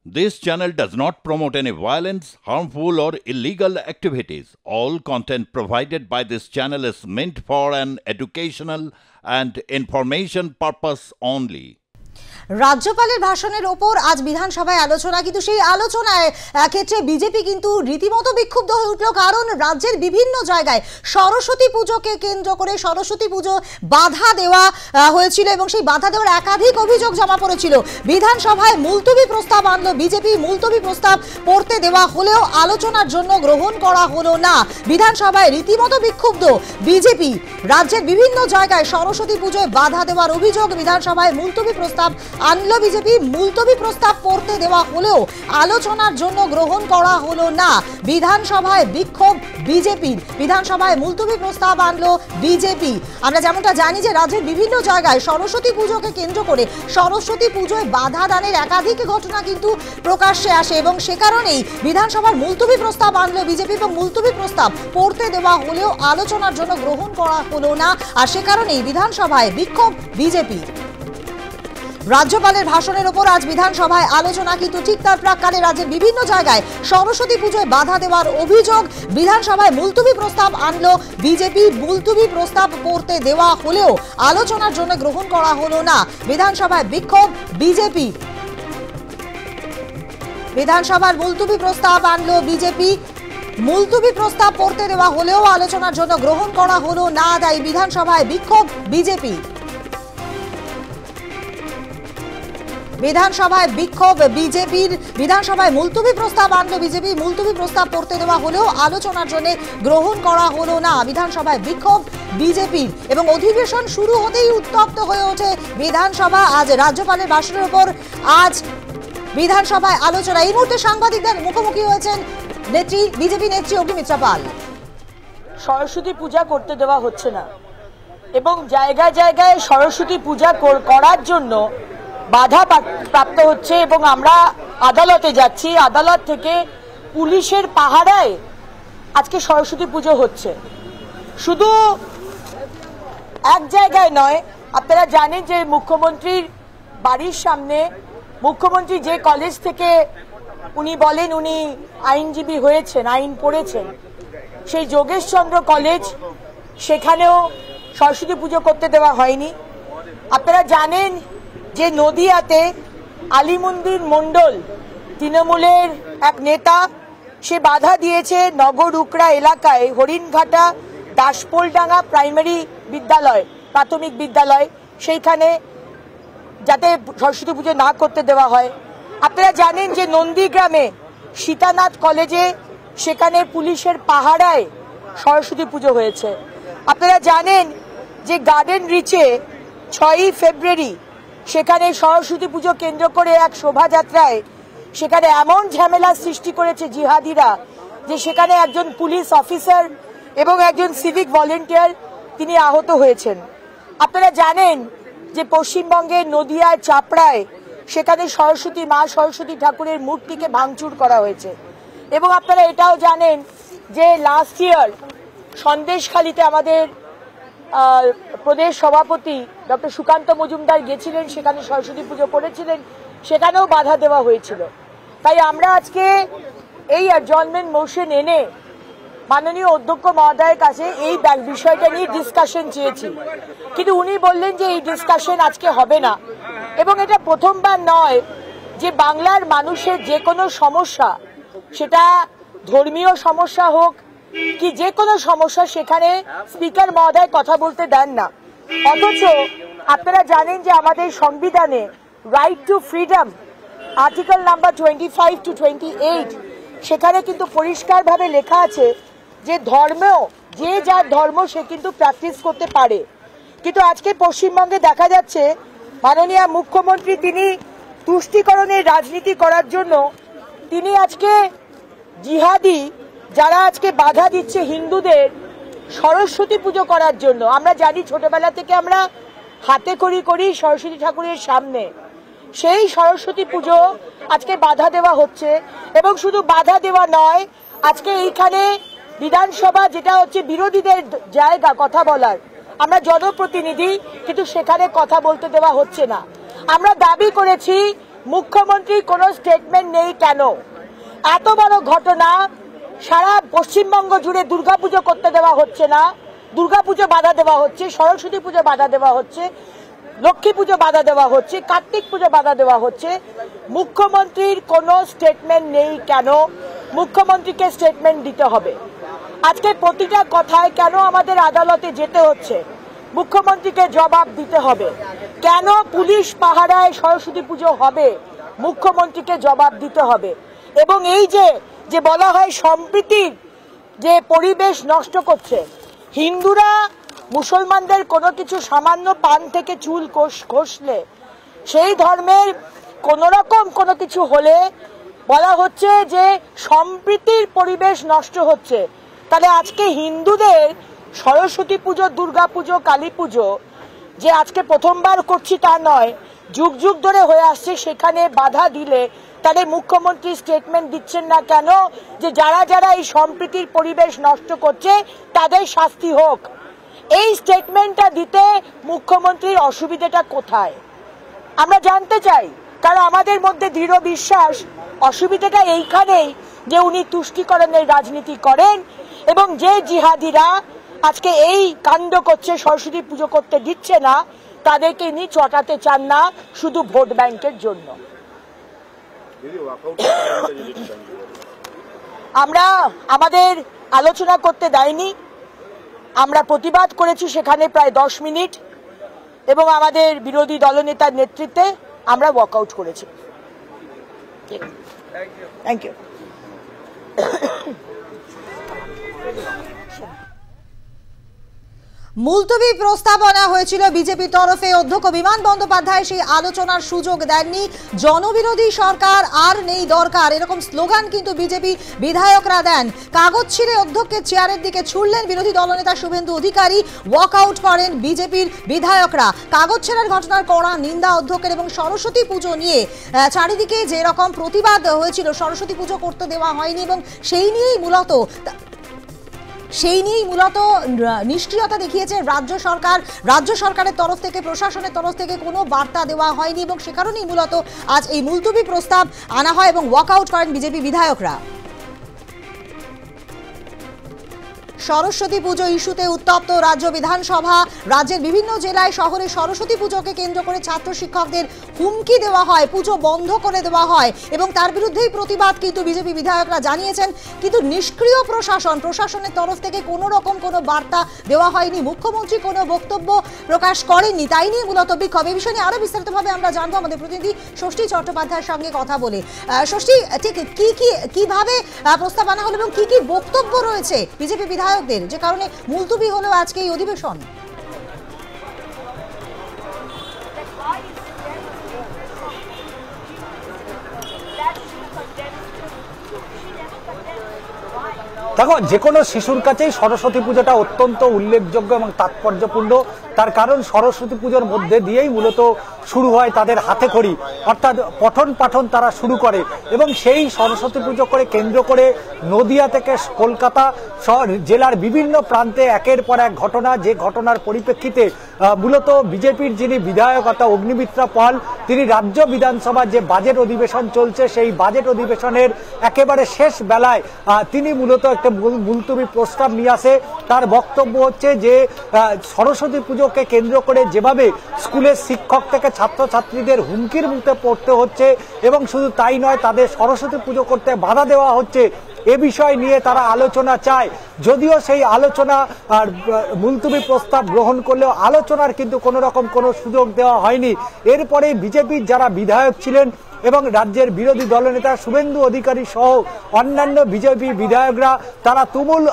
This channel does not promote any violence, harmful, or illegal activities. All content provided by this channel is meant for an educational and information purpose only. রাজ্যপালের ভাষণের ওপর আজ বিধানসভায় আলোচনা, কিন্তু সেই আলোচনায় ক্ষেত্রে বিজেপি কিন্তু রীতিমতো বিক্ষুব্ধ হয়ে উঠল, কারণ রাজ্যের বিভিন্ন জায়গায় সরস্বতী পুজোকে কেন্দ্র করে সরস্বতী পুজো বাধা দেওয়া হয়েছিল এবং সেই বাধা দেওয়ার একাধিক অভিযোগ জমা পড়েছিল। বিধানসভায় মুলতবি প্রস্তাব আনলো বিজেপি, মুলতবি প্রস্তাব পড়তে দেওয়া হলেও আলোচনার জন্য গ্রহণ করা হলো না। বিধানসভায় রীতিমতো বিক্ষুব্ধ বিজেপি। রাজ্যের বিভিন্ন জায়গায় সরস্বতী পুজোয় বাধা দেওয়ার অভিযোগ, বিধানসভায় মুলতবি প্রস্তাব আনলো বিজেপি, মুলতবি প্রস্তাব পড়তে দেওয়া হলেও আলোচনার জন্য গ্রহণ করা হলো না। বিধানসভায় বিক্ষোভ বিজেপির, বিধানসভায় মুলতবি প্রস্তাব আনলো বিজেপি। আমরা যেমনটা জানি যে রাজ্যের বিভিন্ন জায়গায় সরস্বতী পুজোকে কেন্দ্র করে সরস্বতী পুজোয় বাধা দানের একাধিক ঘটনা কিন্তু প্রকাশ্যে আসে এবং সে কারণেই বিধানসভার মুলতবি প্রস্তাব আনলো বিজেপি এবং মুলতবি প্রস্তাব পড়তে দেওয়া হলেও আলোচনার জন্য গ্রহণ করা হলো না। আর সে কারণেই বিধানসভায় বিক্ষোভ বিজেপি। রাজ্যপালের ভাষণের ওপর আজ বিধানসভায় আলোচনা, কিন্তু ঠিক তার প্রাক্কালে রাজ্যের বিভিন্ন জায়গায় সরস্বতী পুজোয় বাধা দেওয়ার অভিযোগ। বিধানসভায় মুলতবি প্রস্তাব আনলো বিজেপি, মুলতবি প্রস্তাব পড়তে দেওয়া হলেও আলোচনার জন্য গ্রহণ করা হলো না। বিধানসভায় বিক্ষোভ বিজেপি। বিধানসভার মুলতবি প্রস্তাব আনলো বিজেপি, মুলতবি প্রস্তাব পড়তে দেওয়া হলেও আলোচনার জন্য গ্রহণ করা হলো না। তাই বিধানসভায় বিক্ষোভ বিজেপি। বিধানসভায় বিক্ষোভ বিজেপির। বিধানসভায় মুলতবি প্রস্তাব আনলো বিজেপি, মুলতবি প্রস্তাব পড়তে দেওয়া হলেও আলোচনার জন্য গ্রহণ করা হলো না। বিধানসভায় বিক্ষোভ বিজেপির এবং অধিবেশন শুরু হতেই উত্তপ্ত হয়ে ওঠে বিধানসভা। আজ রাজ্যপালের ভাষণের উপর আজ বিধানসভায় আলোচনা। এই মুহূর্তে সাংবাদিকদের মুখোমুখি হয়েছেন নেত্রী, বিজেপি নেত্রী অগ্নিমিত্রা পাল। সরস্বতী পূজা করতে দেওয়া হচ্ছে না এবং জায়গায় জায়গায় সরস্বতী পূজা করার জন্য বাধা প্রাপ্ত হচ্ছে এবং আমরা আদালতে যাচ্ছি। আদালত থেকে পুলিশের পাহারায় আজকে সরস্বতী পুজো হচ্ছে। শুধু এক জায়গায় নয়, আপনারা জানেন যে মুখ্যমন্ত্রীর বাড়ির সামনে, মুখ্যমন্ত্রী যে কলেজ থেকে উনি বলেন উনি আইনজীবী হয়েছেন, আইন পড়েছেন, সেই যোগেশচন্দ্র কলেজ, সেখানেও সরস্বতী পুজো করতে দেওয়া হয়নি। আপনারা জানেন যে নদিয়াতে আলিমুদ্দিন মণ্ডল, তৃণমূলের এক নেতা, সে বাধা দিয়েছে নগর উকড়া এলাকায় হরিণঘাটা দাসপোলডাঙ্গা প্রাইমারি বিদ্যালয়, প্রাথমিক বিদ্যালয়, সেইখানে যাতে সরস্বতী পুজো না করতে দেওয়া হয়। আপনারা জানেন যে নন্দীগ্রামে সীতানাথ কলেজে, সেখানে পুলিশের পাহারায় সরস্বতী পুজো হয়েছে। আপনারা জানেন যে গার্ডেন রিচে 6ই ফেব্রুয়ারি সেখানে সরস্বতী পুজো কেন্দ্র করে এক শোভাযাত্রায় সেখানে এমন ঝামেলা সৃষ্টি করেছে জিহাদিরা যে সেখানে একজন পুলিশ অফিসার এবং একজন সিভিক ভলেন্টিয়ার তিনি আহত হয়েছেন। আপনারা জানেন যে পশ্চিমবঙ্গের নদিয়ার চাপড়ায় সেখানে সরস্বতী, মা সরস্বতী ঠাকুরের মূর্তিকে ভাঙচুর করা হয়েছে। এবং আপনারা এটাও জানেন যে লাস্ট ইয়ার সন্দেশখালীতে আমাদের প্রদেশ সভাপতি ডক্টর সুকান্ত মজুমদার গেছিলেন, সেখানে সরস্বতী পুজো করেছিলেন, সেখানেও বাধা দেওয়া হয়েছিল। তাই আমরা আজকে এই অ্যাডজর্নমেন্ট মোশন এনে মাননীয় অধ্যক্ষ মহোদয়ের কাছে এই বিষয়টা নিয়ে ডিসকাশন চেয়েছি, কিন্তু উনি বললেন যে এই ডিসকাশন আজকে হবে না। এবং এটা প্রথমবার নয় যে বাংলার মানুষের যে কোনো সমস্যা, সেটা ধর্মীয় সমস্যা হোক কি যে কোনো সমস্যা, সেখানে স্পিকার মহোদয় কথা বলতে দেন না। অথচ আপনারা জানেন যে আমাদের সংবিধানে right two freedom, article number 25 to 28, সেখানে কিন্তু পরিষ্কারভাবে লেখা আছে যে ধর্ম, যে যার ধর্ম সে কিন্তু প্র্যাকটিস করতে পারে। কিন্তু আজকে পশ্চিমবঙ্গে দেখা যাচ্ছে মাননীয় মুখ্যমন্ত্রী তিনি তুষ্টিকরণের রাজনীতি করার জন্য তিনি আজকে জিহাদি যারা আজকে বাধা দিচ্ছে হিন্দুদের সরস্বতী পুজো করার জন্য। আমরা জানি ছোটবেলা থেকে আমরা হাতে করি করি সরস্বতী ঠাকুরের সামনে, সেই সরস্বতী পুজো আজকে বাধা দেওয়া হচ্ছে। এবং শুধু বাধা দেওয়া নয়, আজকে এইখানে বিধানসভা যেটা হচ্ছে বিরোধীদের জায়গা কথা বলার, আমরা জনপ্রতিনিধি, কিন্তু সেখানে কথা বলতে দেওয়া হচ্ছে না। আমরা দাবি করেছি মুখ্যমন্ত্রীর কোনো স্টেটমেন্ট নেই কেন? এত বড় ঘটনা, সারা পশ্চিমবঙ্গ জুড়ে দুর্গাপুজো করতে দেওয়া হচ্ছে না, দুর্গাপুজো বাধা দেওয়া হচ্ছে, সরস্বতী পুজো বাধা দেওয়া হচ্ছে, লক্ষ্মী পুজো বাধা দেওয়া হচ্ছে, কার্তিক পুজো বাধা দেওয়া হচ্ছে। মুখ্যমন্ত্রীর কোনো স্টেটমেন্ট নেই কেন? মুখ্যমন্ত্রীকে স্টেটমেন্ট দিতে হবে। আজকে প্রতিটা কথায় কেন আমাদের আদালতে যেতে হচ্ছে? মুখ্যমন্ত্রীকে জবাব দিতে হবে। কেন পুলিশ পাহারায় সরস্বতী পুজো হবে? মুখ্যমন্ত্রীকে জবাব দিতে হবে। এবং এই যে বলা হয় সম্প্রীতির যে পরিবেশ নষ্ট করছে, হিন্দুরা মুসলমানদের কোনো কিছু সামান্য পান থেকে চুল খসলে, সেই ধর্মের কোনোরকম কোনো কিছু হলে বলা হচ্ছে যে সম্প্রীতির পরিবেশ নষ্ট হচ্ছে। তাহলে আজকে হিন্দুদের সরস্বতী পুজো, দুর্গা পুজো, কালী পুজো যে আজকে প্রথমবার করছি তা নয়, যুগ যুগ ধরে হয়ে আসছে, সেখানে বাধা দিলে তাহলে মুখ্যমন্ত্রী স্টেটমেন্ট দিচ্ছেন না কেন যে যারা যারা এই সম্প্রীতির পরিবেশ নষ্ট করছে তাদের শাস্তি হোক? এই স্টেটমেন্টটা দিতে মুখ্যমন্ত্রীর অসুবিধাটা কোথায় আমরা জানতে চাই। কারণ আমাদের মধ্যে দৃঢ় বিশ্বাস অসুবিধাটা এইখানেই যে উনি তুষ্টিকরণের রাজনীতি করেন এবং যে জিহাদিরা আজকে এই কাণ্ড করছে, সরস্বতী পুজো করতে দিচ্ছে না, তাদেরকে ইনি চটাতে চান না শুধু ভোট ব্যাংকের জন্য। আমরা আমাদের আলোচনা করতে দেয়নি, আমরা প্রতিবাদ করেছি সেখানে প্রায় 10 মিনিট এবং আমাদের বিরোধী দলনেতার নেতৃত্বে আমরা ওয়াকআউট করেছি। Thank you. মুলতবি প্রস্তাব আনা হয়েছিল বিজেপির তরফে। অধ্যক্ষ বিমান বন্দ্যোপাধ্যায় সেই আলোচনার সুযোগ দেননি। জনবিরোধী সরকার আর নেই দরকার, এরকম স্লোগান কিন্তু বিজেপি বিধায়করা দেন। কাগজ ছিঁড়ে অধ্যক্ষের চেয়ারের দিকে ছুড়লেন বিরোধী দলনেতা শুভেন্দু অধিকারী। ওয়াকআউট করেন বিজেপির বিধায়করা। কাগজ ছেঁড়ার ঘটনার কড়া নিন্দা অধ্যক্ষের এবং সরস্বতী পুজো নিয়ে চারিদিকে যে রকম প্রতিবাদ হয়েছিল, সরস্বতী পুজো করতে দেওয়া হয়নি এবং সেই নিয়েই মূলত নিষ্ক্রিয়তা দেখিয়েছে রাজ্য সরকার। রাজ্য সরকারের তরফ থেকে, প্রশাসনের তরফ থেকে কোনো বার্তা দেওয়া হয়নি এবং সে কারণেই মূলত আজ এই মুলতবি প্রস্তাব আনা হয় এবং ওয়াকআউট করেন বিজেপি বিধায়করা। সরস্বতী পুজো ইস্যুতে উত্তপ্ত রাজ্য বিধানসভা। রাজ্যের বিভিন্ন জেলায় শহরে সরস্বতী পুজোকে কেন্দ্র করে ছাত্র শিক্ষকদের হুমকি দেওয়া হয়, পুজো বন্ধ করে দেওয়া হয় এবং তার বিরুদ্ধেই প্রতিবাদ কিন্তু বিজেপি বিধায়করা জানিয়েছেন। কিন্তু নিষ্ক্রিয় প্রশাসনের তরফ থেকে কোনো রকম কোনো বার্তা দেওয়া হয়নি, মুখ্যমন্ত্রী কোনো বক্তব্য প্রকাশ করেননি, তাই নিয়ে মূলত বিক্ষোভ। এই বিষয় নিয়ে আরো বিস্তারিতভাবে আমরা জানবো আমাদের প্রতিনিধি ষষ্ঠী চট্টোপাধ্যায়ের সঙ্গে কথা বলে। ষষ্ঠী, ঠিক কিভাবে প্রস্তাব আনা হলো এবং কি কি বক্তব্য রয়েছে বিজেপি বিধায়ক, যে কারণে মুলতবি হলো আজকে এই অধিবেশন? দেখো, যে কোনো শিশুর কাছেই সরস্বতী পুজোটা অত্যন্ত উল্লেখযোগ্য এবং তাৎপর্যপূর্ণ। তার কারণ সরস্বতী পুজোর মধ্যে দিয়েই মূলত শুরু হয় তাদের হাতে খড়ি, অর্থাৎ পঠন পাঠন তারা শুরু করে এবং সেই সরস্বতী পুজো করে কেন্দ্র করে নদিয়া থেকে কলকাতা জেলার বিভিন্ন প্রান্তে একের পর এক ঘটনা, যে ঘটনার পরিপ্রেক্ষিতে মূলত বিজেপির যিনি বিধায়ক অর্থাৎ অগ্নিমিত্রা পাল, তিনি রাজ্য বিধানসভার যে বাজেট অধিবেশন চলছে সেই বাজেট অধিবেশনের একেবারে শেষ বেলায় তিনি মূলত একটা মুলতবি প্রস্তাব নিয়ে আসে। তার বক্তব্য হচ্ছে যে সরস্বতী পুজোকে কেন্দ্র করে যেভাবে স্কুলের শিক্ষক থেকে ছাত্রছাত্রীদের হুমকির মুখে পড়তে হচ্ছে এবং শুধু তাই নয়, তাদের সরস্বতী পুজো করতে বাধা দেওয়া হচ্ছে, এ বিষয় নিয়ে তারা আলোচনা চায়। যদিও সেই আলোচনা আর মুলতবি প্রস্তাব গ্রহণ করলেও আলোচনার কিন্তু কোনো রকম কোনো সুযোগ দেওয়া হয়নি। এরপরে বিজেপির যারা বিধায়ক ছিলেন এবং রাজ্যের বিরোধী দলনেতা শুভেন্দু অধিকারী সহ অন্যান্য বিজেপি বিধায়করা তারা তুমুল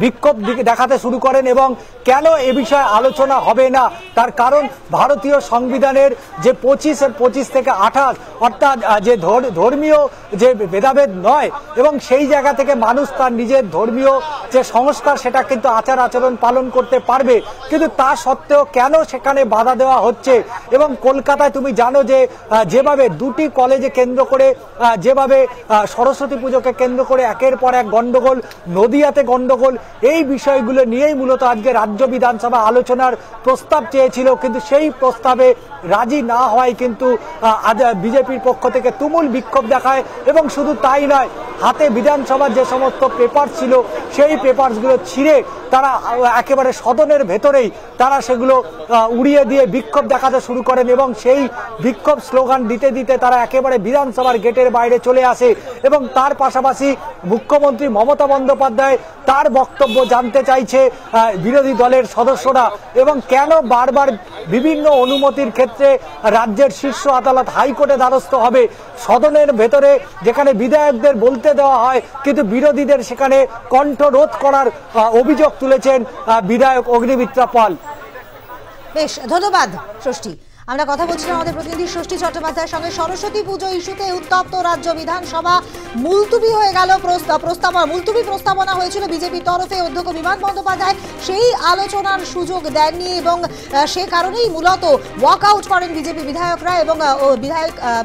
বিক্ষোভ দেখাতে শুরু করেন এবং কেন এ বিষয়ে আলোচনা হবে না তার কারণ ভারতীয় সংবিধানের যে 25 থেকে 28 অর্থাৎ যে ধর্মীয় যে ভেদাভেদ নয় এবং সেই জায়গা থেকে মানুষ তার নিজের ধর্মীয় যে সংস্কার সেটা কিন্তু আচার আচরণ পালন করতে পারবে, কিন্তু তা সত্ত্বেও কেন সেখানে বাধা দেওয়া হচ্ছে। এবং কলকাতায় তুমি জানো যে যেভাবে দুটি কলেজে কেন্দ্র করে যেভাবে সরস্বতী পুজোকে কেন্দ্র করে একের পর এক গন্ডগোল, নদিয়াতে গন্ডগোল, এই বিষয়গুলো নিয়েই মূলত আজকে রাজ্য বিধানসভা আলোচনার প্রস্তাব চেয়েছিল, কিন্তু সেই প্রস্তাবে রাজি না হওয়ায় কিন্তু বিজেপির পক্ষ থেকে তুমুল বিক্ষোভ দেখায়। এবং শুধু তাই নয়, হাতে বিধানসভার যে সমস্ত পেপার ছিল সেই পেপারসগুলো ছিঁড়ে তারা একেবারে সদনের ভেতরেই তারা সেগুলো উড়িয়ে দিয়ে বিক্ষোভ দেখাতে শুরু করেন এবং সেই বিক্ষোভ স্লোগান দিতে দিতে তারা একেবারে বিধানসভার গেটের বাইরে চলে আসে। এবং তার পাশাপাশি মুখ্যমন্ত্রী মমতা বন্দ্যোপাধ্যায় তার বক্তব্য জানতে চাইছে বিরোধী দলের সদস্যরা, এবং কেন বারবার বিভিন্ন অনুমতির ক্ষেত্রে রাজ্যের শীর্ষ আদালত হাইকোর্টে দ্বারস্থ হবে। সদনের ভেতরে যেখানে বিধায়কদের বলতে দেওয়া হয়, কিন্তু বিরোধীদের সেখানে কণ্ঠরোধ করার অভিযোগ তুলেছেন বিধায়ক অগ্নিমিত্রা পাল। বেশ, ধন্যবাদ ষষ্ঠী। আমরা কথা বলছিলাম আমাদের প্রতিনিধি ষষ্ঠী চট্টোপাধ্যায়ের সঙ্গে। সরস্বতী পুজো ইস্যুতে উত্তপ্ত রাজ্য বিধানসভা, মুলতুবি হয়ে গেল মুলতুবি প্রস্তাবনা হয়েছিল বিজেপির তরফে। অধ্যক্ষ বিমান বন্দ্যোপাধ্যায় সেই আলোচনার সুযোগ দেননি এবং সে কারণেই মূলত ওয়াকআউট করেন বিজেপি বিধায়করা এবং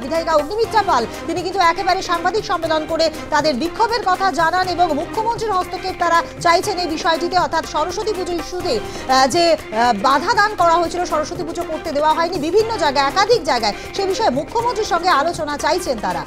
বিধায়িকা অগ্নিমিত্রা পাল। তিনি কিন্তু একেবারে সাংবাদিক সম্মেলন করে তাদের বিক্ষোভের কথা জানান এবং মুখ্যমন্ত্রীর হস্তক্ষেপ তারা চাইছেন এই বিষয়টিতে, অর্থাৎ সরস্বতী পুজো ইস্যুতে যে বাধা দান করা হয়েছিল, সরস্বতী পুজো করতে দেওয়া হয়নি বিভিন্ন জায়গায়, একাধিক জায়গায়, সে বিষয়ে মুখ্যমন্ত্রীর সঙ্গে আলোচনা চাইছেন তারা।